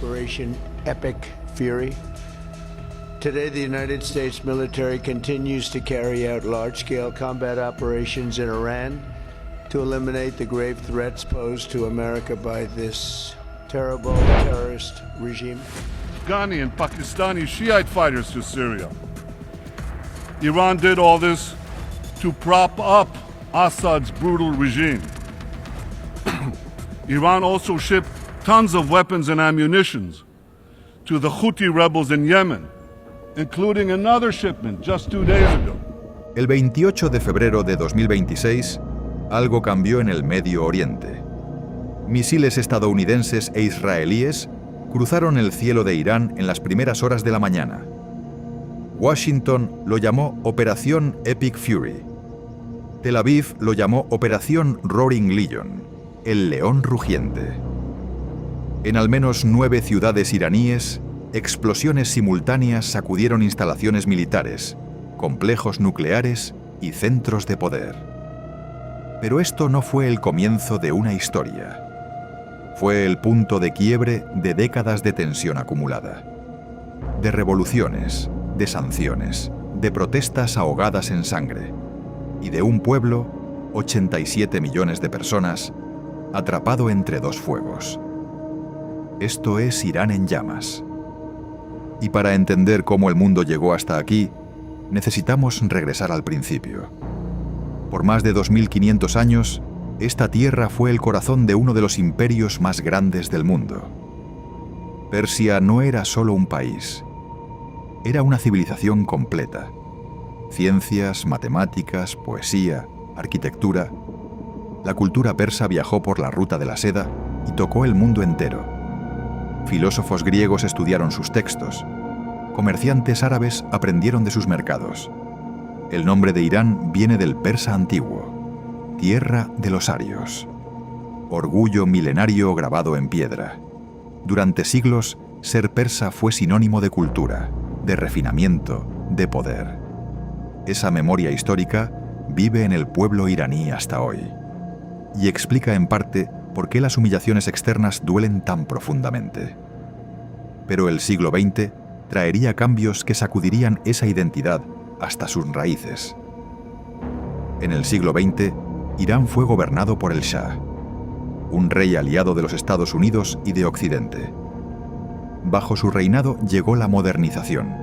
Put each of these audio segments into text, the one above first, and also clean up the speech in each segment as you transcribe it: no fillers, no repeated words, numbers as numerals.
Operation Epic Fury. Today, the United States military continues to carry out large-scale combat operations in Iran to eliminate the grave threats posed to America by this terrible terrorist regime. Afghani and Pakistani Shiite fighters to Syria. Iran did all this to prop up Assad's brutal regime. Iran also shipped tons of weapons and ammunitions to the Houthi rebels in Yemen, including another shipment just 2 days ago. El 28 de febrero de 2026, algo cambió en el Medio Oriente. Misiles estadounidenses e israelíes cruzaron el cielo de Irán en las primeras horas de la mañana. Washington lo llamó Operación Epic Fury. Tel Aviv lo llamó Operación Roaring Legion, el león rugiente. En al menos 9 ciudades iraníes, explosiones simultáneas sacudieron instalaciones militares, complejos nucleares y centros de poder. Pero esto no fue el comienzo de una historia. Fue el punto de quiebre de décadas de tensión acumulada. De revoluciones, de sanciones, de protestas ahogadas en sangre, y de un pueblo, 87 millones de personas, atrapado entre dos fuegos. Esto es Irán en llamas. Y para entender cómo el mundo llegó hasta aquí, necesitamos regresar al principio. Por más de 2500 años, esta tierra fue el corazón de uno de los imperios más grandes del mundo. Persia no era solo un país, era una civilización completa. Ciencias, matemáticas, poesía, arquitectura. La cultura persa viajó por la ruta de la seda y tocó el mundo entero. Filósofos griegos estudiaron sus textos. Comerciantes árabes aprendieron de sus mercados. El nombre de Irán viene del persa antiguo, tierra de los arios. Orgullo milenario grabado en piedra. Durante siglos, ser persa fue sinónimo de cultura, de refinamiento, de poder. Esa memoria histórica vive en el pueblo iraní hasta hoy. Y explica en parte por qué las humillaciones externas duelen tan profundamente. Pero el siglo XX traería cambios que sacudirían esa identidad hasta sus raíces. En el siglo XX, Irán fue gobernado por el Shah, un rey aliado de los Estados Unidos y de Occidente. Bajo su reinado llegó la modernización,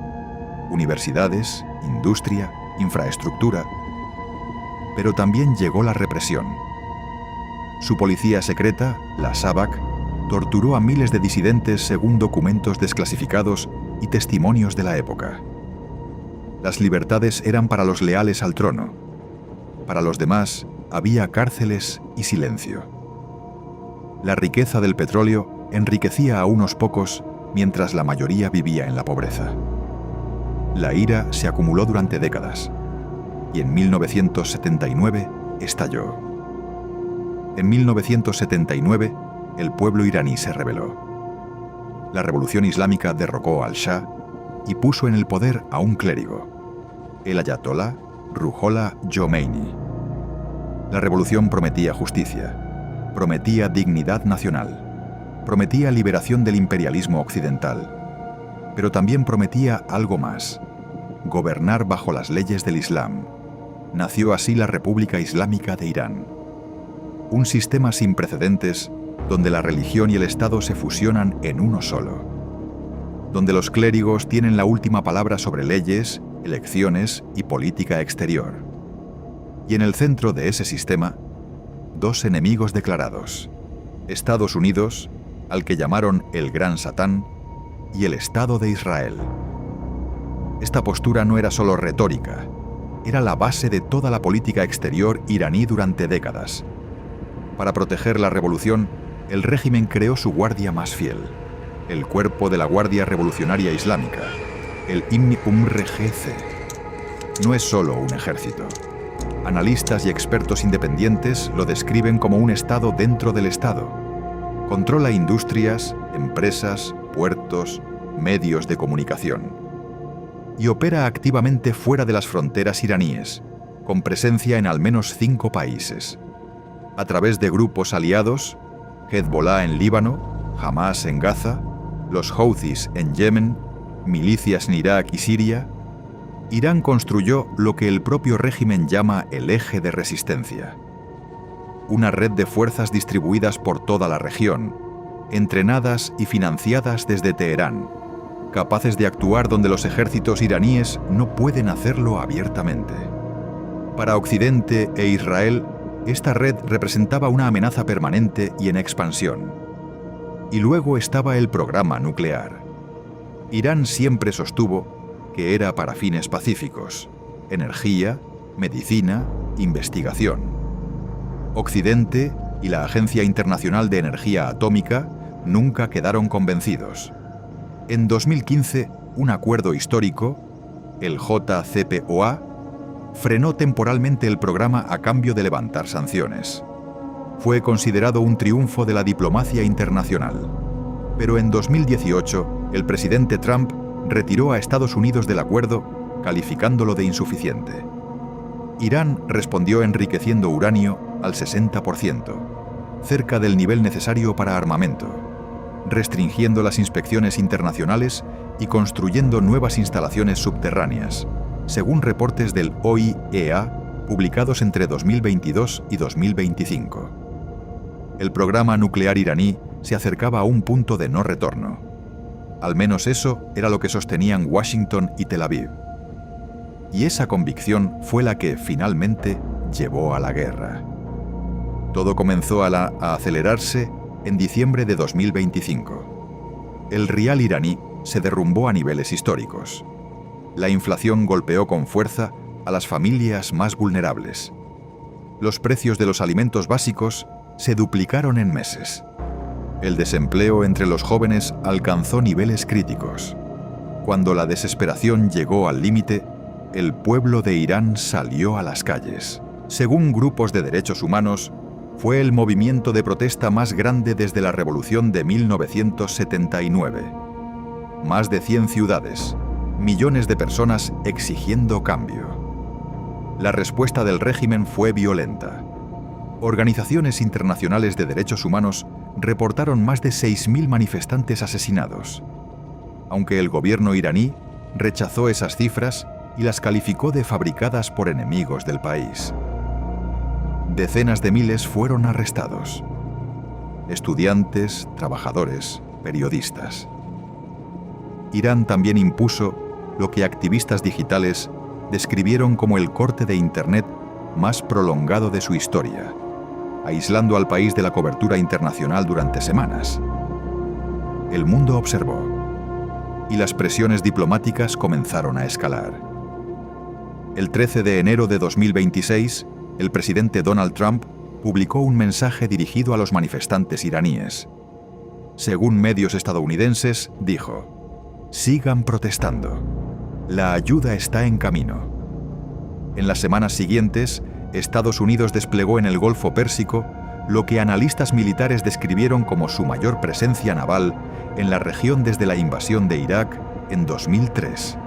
universidades, industria, infraestructura, pero también llegó la represión. Su policía secreta, la Savak, torturó a miles de disidentes según documentos desclasificados y testimonios de la época. Las libertades eran para los leales al trono. Para los demás, había cárceles y silencio. La riqueza del petróleo enriquecía a unos pocos mientras la mayoría vivía en la pobreza. La ira se acumuló durante décadas y en 1979 estalló. En 1979, el pueblo iraní se rebeló. La revolución islámica derrocó al Shah y puso en el poder a un clérigo, el ayatolá Ruhollah Khomeini. La revolución prometía justicia, prometía dignidad nacional, prometía liberación del imperialismo occidental, pero también prometía algo más: gobernar bajo las leyes del Islam. Nació así la República Islámica de Irán, un sistema sin precedentes donde la religión y el Estado se fusionan en uno solo, donde los clérigos tienen la última palabra sobre leyes, elecciones y política exterior. Y en el centro de ese sistema, dos enemigos declarados: Estados Unidos, al que llamaron el Gran Satán, y el Estado de Israel. Esta postura no era solo retórica, era la base de toda la política exterior iraní durante décadas. Para proteger la revolución, el régimen creó su guardia más fiel, el cuerpo de la Guardia Revolucionaria Islámica, el Imni Umr GC. No es solo un ejército. Analistas y expertos independientes lo describen como un Estado dentro del Estado. Controla industrias, empresas, puertos, medios de comunicación. Y opera activamente fuera de las fronteras iraníes, con presencia en al menos 5 países. A través de grupos aliados, Hezbollah en Líbano, Hamás en Gaza, los Houthis en Yemen, milicias en Irak y Siria, Irán construyó lo que el propio régimen llama el eje de resistencia. Una red de fuerzas distribuidas por toda la región, entrenadas y financiadas desde Teherán, capaces de actuar donde los ejércitos iraníes no pueden hacerlo abiertamente. Para Occidente e Israel, esta red representaba una amenaza permanente y en expansión. Y luego estaba el programa nuclear. Irán siempre sostuvo que era para fines pacíficos: energía, medicina, investigación. Occidente y la Agencia Internacional de Energía Atómica nunca quedaron convencidos. En 2015, un acuerdo histórico, el JCPOA, frenó temporalmente el programa a cambio de levantar sanciones. Fue considerado un triunfo de la diplomacia internacional. Pero en 2018, el presidente Trump retiró a Estados Unidos del acuerdo, calificándolo de insuficiente. Irán respondió enriqueciendo uranio al 60%, cerca del nivel necesario para armamento, restringiendo las inspecciones internacionales y construyendo nuevas instalaciones subterráneas, según reportes del OIEA publicados entre 2022 y 2025. El programa nuclear iraní se acercaba a un punto de no retorno. Al menos eso era lo que sostenían Washington y Tel Aviv. Y esa convicción fue la que, finalmente, llevó a la guerra. Todo comenzó a acelerarse en diciembre de 2025. El rial iraní se derrumbó a niveles históricos. La inflación golpeó con fuerza a las familias más vulnerables. Los precios de los alimentos básicos se duplicaron en meses. El desempleo entre los jóvenes alcanzó niveles críticos. Cuando la desesperación llegó al límite, el pueblo de Irán salió a las calles. Según grupos de derechos humanos, fue el movimiento de protesta más grande desde la Revolución de 1979. Más de 100 ciudades, millones de personas exigiendo cambio. La respuesta del régimen fue violenta. Organizaciones internacionales de derechos humanos reportaron más de 6.000 manifestantes asesinados, aunque el gobierno iraní rechazó esas cifras y las calificó de fabricadas por enemigos del país. Decenas de miles fueron arrestados. Estudiantes, trabajadores, periodistas. Irán también impuso lo que activistas digitales describieron como el corte de Internet más prolongado de su historia, aislando al país de la cobertura internacional durante semanas. El mundo observó, y las presiones diplomáticas comenzaron a escalar. El 13 de enero de 2026, el presidente Donald Trump publicó un mensaje dirigido a los manifestantes iraníes. Según medios estadounidenses, dijo: «Sigan protestando. La ayuda está en camino». En las semanas siguientes, Estados Unidos desplegó en el Golfo Pérsico lo que analistas militares describieron como su mayor presencia naval en la región desde la invasión de Irak en 2003.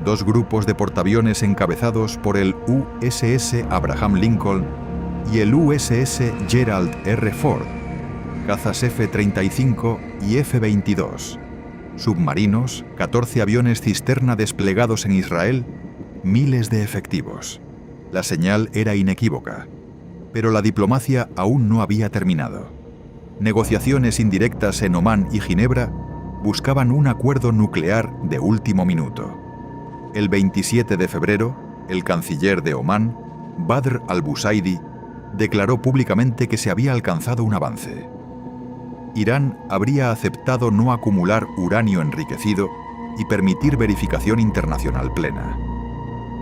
Dos grupos de portaaviones encabezados por el USS Abraham Lincoln y el USS Gerald R. Ford, cazas F-35 y F-22, submarinos, 14 aviones cisterna desplegados en Israel, miles de efectivos. La señal era inequívoca, pero la diplomacia aún no había terminado. Negociaciones indirectas en Omán y Ginebra buscaban un acuerdo nuclear de último minuto. El 27 de febrero, el canciller de Omán, Badr al-Busaidi, declaró públicamente que se había alcanzado un avance. Irán habría aceptado no acumular uranio enriquecido y permitir verificación internacional plena.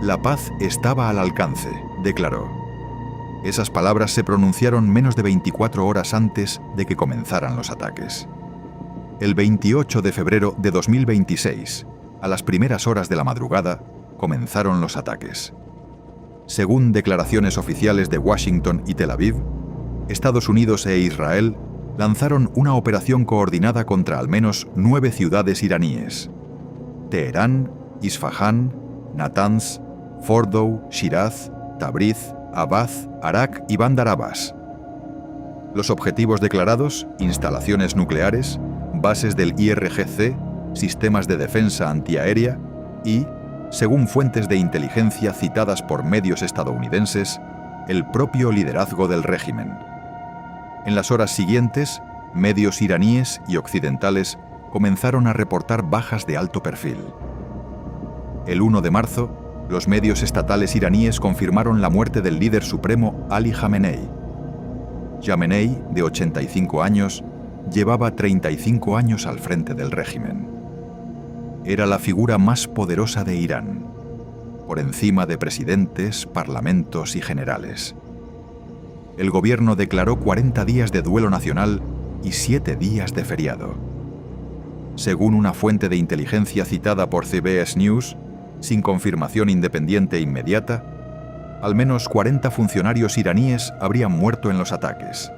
La paz estaba al alcance, declaró. Esas palabras se pronunciaron menos de 24 horas antes de que comenzaran los ataques. El 28 de febrero de 2026, a las primeras horas de la madrugada, comenzaron los ataques. Según declaraciones oficiales de Washington y Tel Aviv, Estados Unidos e Israel lanzaron una operación coordinada contra al menos 9 ciudades iraníes: Teherán, Isfahán, Natanz, Fordow, Shiraz, Tabriz, Abaz, Arak y Bandar Abbas. Los objetivos declarados: instalaciones nucleares, bases del IRGC, sistemas de defensa antiaérea y, según fuentes de inteligencia citadas por medios estadounidenses, el propio liderazgo del régimen. En las horas siguientes, medios iraníes y occidentales comenzaron a reportar bajas de alto perfil. El 1 de marzo, los medios estatales iraníes confirmaron la muerte del líder supremo Ali Jamenei. Jamenei, de 85 años, llevaba 35 años al frente del régimen. Era la figura más poderosa de Irán, por encima de presidentes, parlamentos y generales. El gobierno declaró 40 días de duelo nacional y 7 días de feriado. Según una fuente de inteligencia citada por CBS News, sin confirmación independiente inmediata, al menos 40 funcionarios iraníes habrían muerto en los ataques.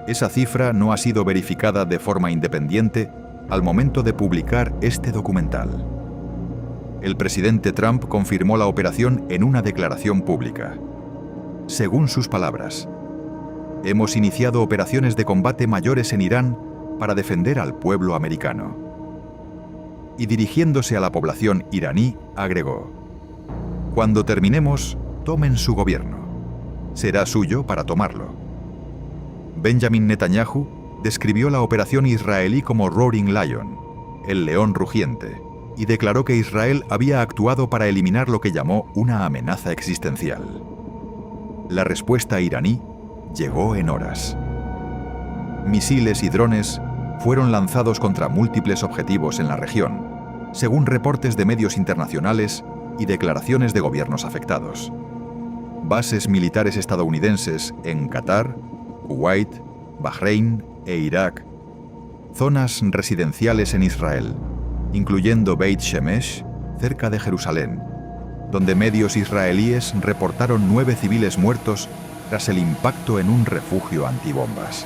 Esa cifra no ha sido verificada de forma independiente al momento de publicar este documental. El presidente Trump confirmó la operación en una declaración pública. Según sus palabras, hemos iniciado operaciones de combate mayores en Irán para defender al pueblo americano. Y dirigiéndose a la población iraní, agregó: cuando terminemos, tomen su gobierno. Será suyo para tomarlo. Benjamin Netanyahu describió la operación israelí como Roaring Lion, el león rugiente, y declaró que Israel había actuado para eliminar lo que llamó una amenaza existencial. La respuesta iraní llegó en horas. Misiles y drones fueron lanzados contra múltiples objetivos en la región, según reportes de medios internacionales y declaraciones de gobiernos afectados. Bases militares estadounidenses en Qatar, Kuwait, Bahrein e Irak. Zonas residenciales en Israel, incluyendo Beit Shemesh, cerca de Jerusalén, donde medios israelíes reportaron 9 civiles muertos tras el impacto en un refugio antibombas.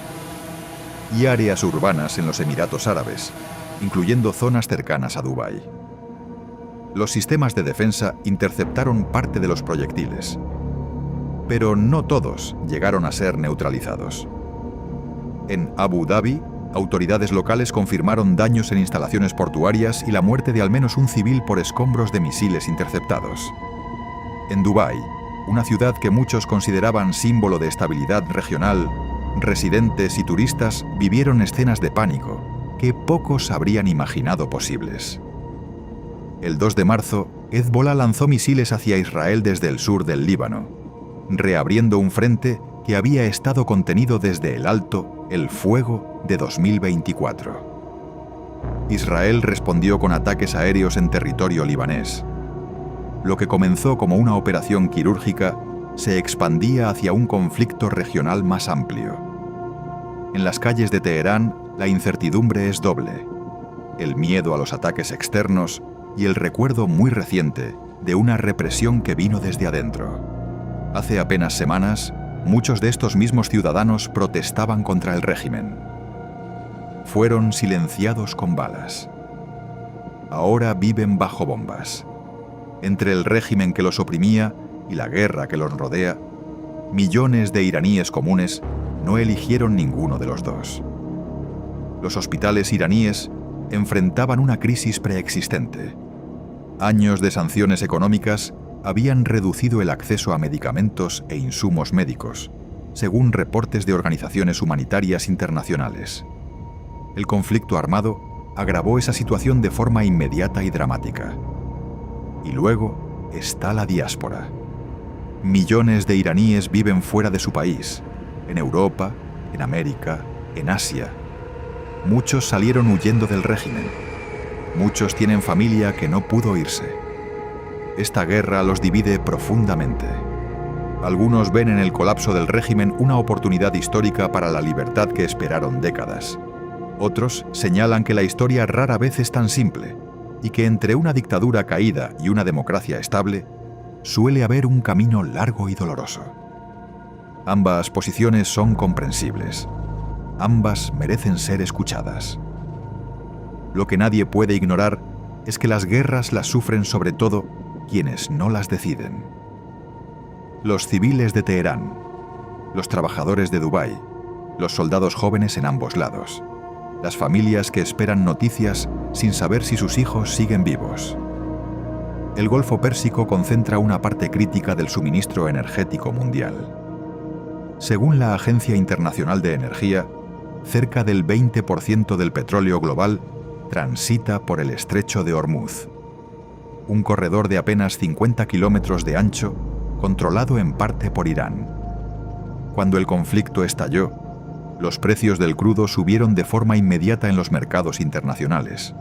Y áreas urbanas en los Emiratos Árabes, incluyendo zonas cercanas a Dubái. Los sistemas de defensa interceptaron parte de los proyectiles, pero no todos llegaron a ser neutralizados. En Abu Dhabi, autoridades locales confirmaron daños en instalaciones portuarias y la muerte de al menos un civil por escombros de misiles interceptados. En Dubái, una ciudad que muchos consideraban símbolo de estabilidad regional, residentes y turistas vivieron escenas de pánico que pocos habrían imaginado posibles. El 2 de marzo, Hezbollah lanzó misiles hacia Israel desde el sur del Líbano, reabriendo un frente que había estado contenido desde el alto el fuego de 2024. Israel respondió con ataques aéreos en territorio libanés. Lo que comenzó como una operación quirúrgica se expandía hacia un conflicto regional más amplio. En las calles de Teherán, la incertidumbre es doble: el miedo a los ataques externos y el recuerdo muy reciente de una represión que vino desde adentro. Hace apenas semanas, muchos de estos mismos ciudadanos protestaban contra el régimen. Fueron silenciados con balas. Ahora viven bajo bombas. Entre el régimen que los oprimía y la guerra que los rodea, millones de iraníes comunes no eligieron ninguno de los dos. Los hospitales iraníes enfrentaban una crisis preexistente. Años de sanciones económicas habían reducido el acceso a medicamentos e insumos médicos, según reportes de organizaciones humanitarias internacionales. El conflicto armado agravó esa situación de forma inmediata y dramática. Y luego está la diáspora. Millones de iraníes viven fuera de su país, en Europa, en América, en Asia. Muchos salieron huyendo del régimen. Muchos tienen familia que no pudo irse. Esta guerra los divide profundamente. Algunos ven en el colapso del régimen una oportunidad histórica para la libertad que esperaron décadas. Otros señalan que la historia rara vez es tan simple y que entre una dictadura caída y una democracia estable suele haber un camino largo y doloroso. Ambas posiciones son comprensibles. Ambas merecen ser escuchadas. Lo que nadie puede ignorar es que las guerras las sufren sobre todo quienes no las deciden. Los civiles de Teherán, los trabajadores de Dubái, los soldados jóvenes en ambos lados, las familias que esperan noticias sin saber si sus hijos siguen vivos. El Golfo Pérsico concentra una parte crítica del suministro energético mundial. Según la Agencia Internacional de Energía, cerca del 20% del petróleo global transita por el Estrecho de Hormuz, un corredor de apenas 50 kilómetros de ancho, controlado en parte por Irán. Cuando el conflicto estalló, los precios del crudo subieron de forma inmediata en los mercados internacionales.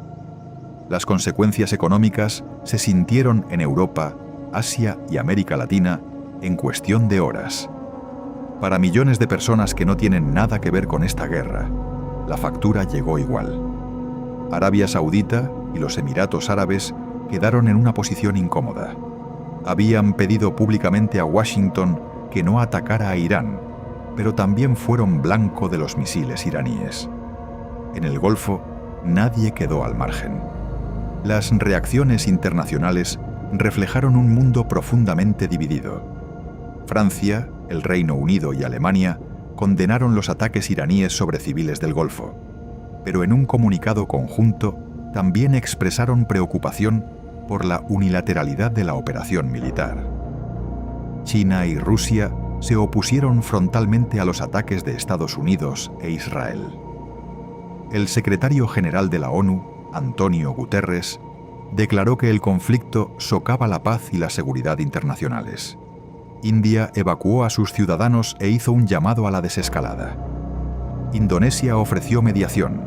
Las consecuencias económicas se sintieron en Europa, Asia y América Latina en cuestión de horas. Para millones de personas que no tienen nada que ver con esta guerra, la factura llegó igual. Arabia Saudita y los Emiratos Árabes quedaron en una posición incómoda. Habían pedido públicamente a Washington que no atacara a Irán, pero también fueron blanco de los misiles iraníes. En el Golfo, nadie quedó al margen. Las reacciones internacionales reflejaron un mundo profundamente dividido. Francia, el Reino Unido y Alemania condenaron los ataques iraníes sobre civiles del Golfo, pero en un comunicado conjunto también expresaron preocupación por la unilateralidad de la operación militar. China y Rusia se opusieron frontalmente a los ataques de Estados Unidos e Israel. El secretario general de la ONU, Antonio Guterres, declaró que el conflicto socava la paz y la seguridad internacionales. India evacuó a sus ciudadanos e hizo un llamado a la desescalada. Indonesia ofreció mediación,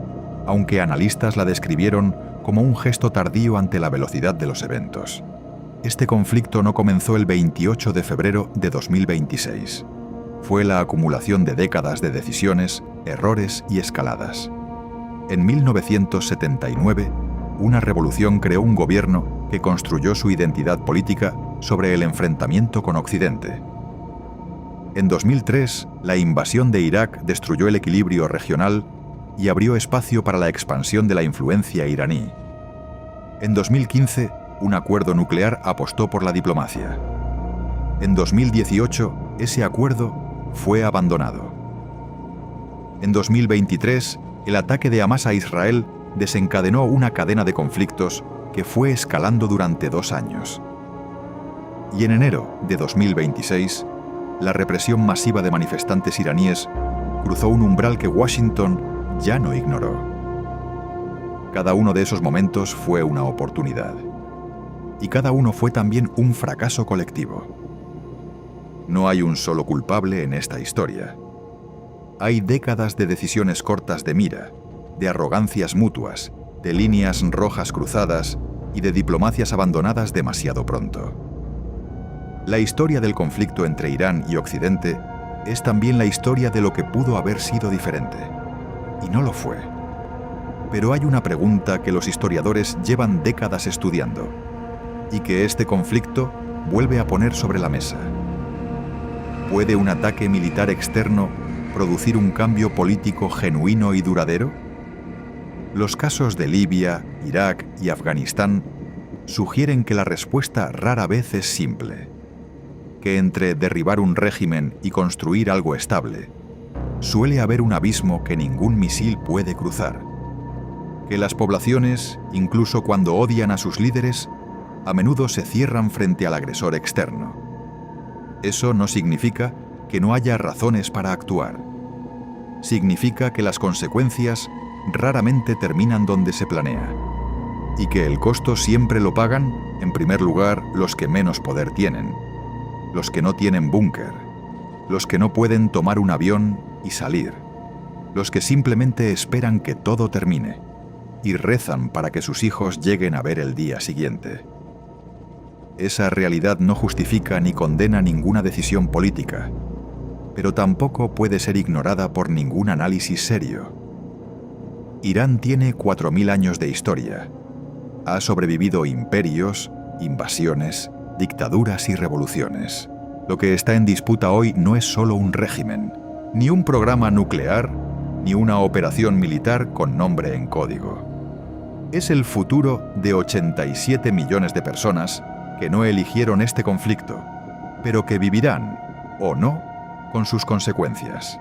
aunque analistas la describieron como un gesto tardío ante la velocidad de los eventos. Este conflicto no comenzó el 28 de febrero de 2026. Fue la acumulación de décadas de decisiones, errores y escaladas. En 1979, una revolución creó un gobierno que construyó su identidad política sobre el enfrentamiento con Occidente. En 2003, la invasión de Irak destruyó el equilibrio regional y abrió espacio para la expansión de la influencia iraní. En 2015, un acuerdo nuclear apostó por la diplomacia. En 2018, ese acuerdo fue abandonado. En 2023, el ataque de Hamás a Israel desencadenó una cadena de conflictos que fue escalando durante 2 años. Y en enero de 2026, la represión masiva de manifestantes iraníes cruzó un umbral que Washington ya no ignoró. Cada uno de esos momentos fue una oportunidad. Y cada uno fue también un fracaso colectivo. No hay un solo culpable en esta historia. Hay décadas de decisiones cortas de mira, de arrogancias mutuas, de líneas rojas cruzadas y de diplomacias abandonadas demasiado pronto. La historia del conflicto entre Irán y Occidente es también la historia de lo que pudo haber sido diferente. Y no lo fue. Pero hay una pregunta que los historiadores llevan décadas estudiando y que este conflicto vuelve a poner sobre la mesa. ¿Puede un ataque militar externo producir un cambio político genuino y duradero? Los casos de Libia, Irak y Afganistán sugieren que la respuesta rara vez es simple, que entre derribar un régimen y construir algo estable, suele haber un abismo que ningún misil puede cruzar, que las poblaciones, incluso cuando odian a sus líderes, a menudo se cierran frente al agresor externo. Eso no significa que no haya razones para actuar. Significa que las consecuencias raramente terminan donde se planea, y que el costo siempre lo pagan, en primer lugar, los que menos poder tienen, los que no tienen búnker, los que no pueden tomar un avión y salir, los que simplemente esperan que todo termine y rezan para que sus hijos lleguen a ver el día siguiente. Esa realidad no justifica ni condena ninguna decisión política, pero tampoco puede ser ignorada por ningún análisis serio. Irán tiene 4000 años de historia. Ha sobrevivido imperios, invasiones, dictaduras y revoluciones. Lo que está en disputa hoy no es solo un régimen, ni un programa nuclear, ni una operación militar con nombre en código. Es el futuro de 87 millones de personas que no eligieron este conflicto, pero que vivirán, o no, con sus consecuencias.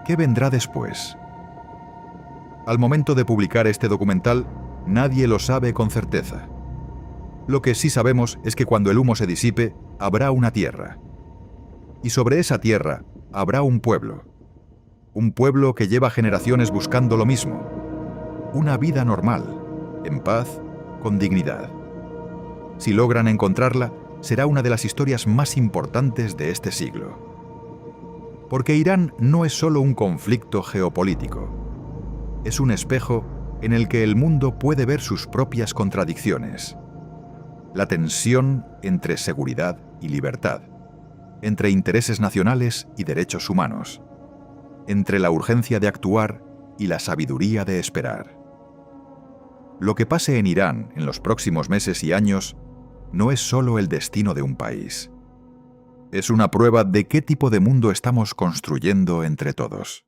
¿Qué vendrá después? Al momento de publicar este documental, nadie lo sabe con certeza. Lo que sí sabemos es que cuando el humo se disipe, habrá una tierra. Y sobre esa tierra habrá un pueblo. Un pueblo que lleva generaciones buscando lo mismo. Una vida normal, en paz, con dignidad. Si logran encontrarla, será una de las historias más importantes de este siglo. Porque Irán no es solo un conflicto geopolítico. Es un espejo en el que el mundo puede ver sus propias contradicciones. La tensión entre seguridad y libertad, entre intereses nacionales y derechos humanos, entre la urgencia de actuar y la sabiduría de esperar. Lo que pase en Irán en los próximos meses y años no es solo el destino de un país. Es una prueba de qué tipo de mundo estamos construyendo entre todos.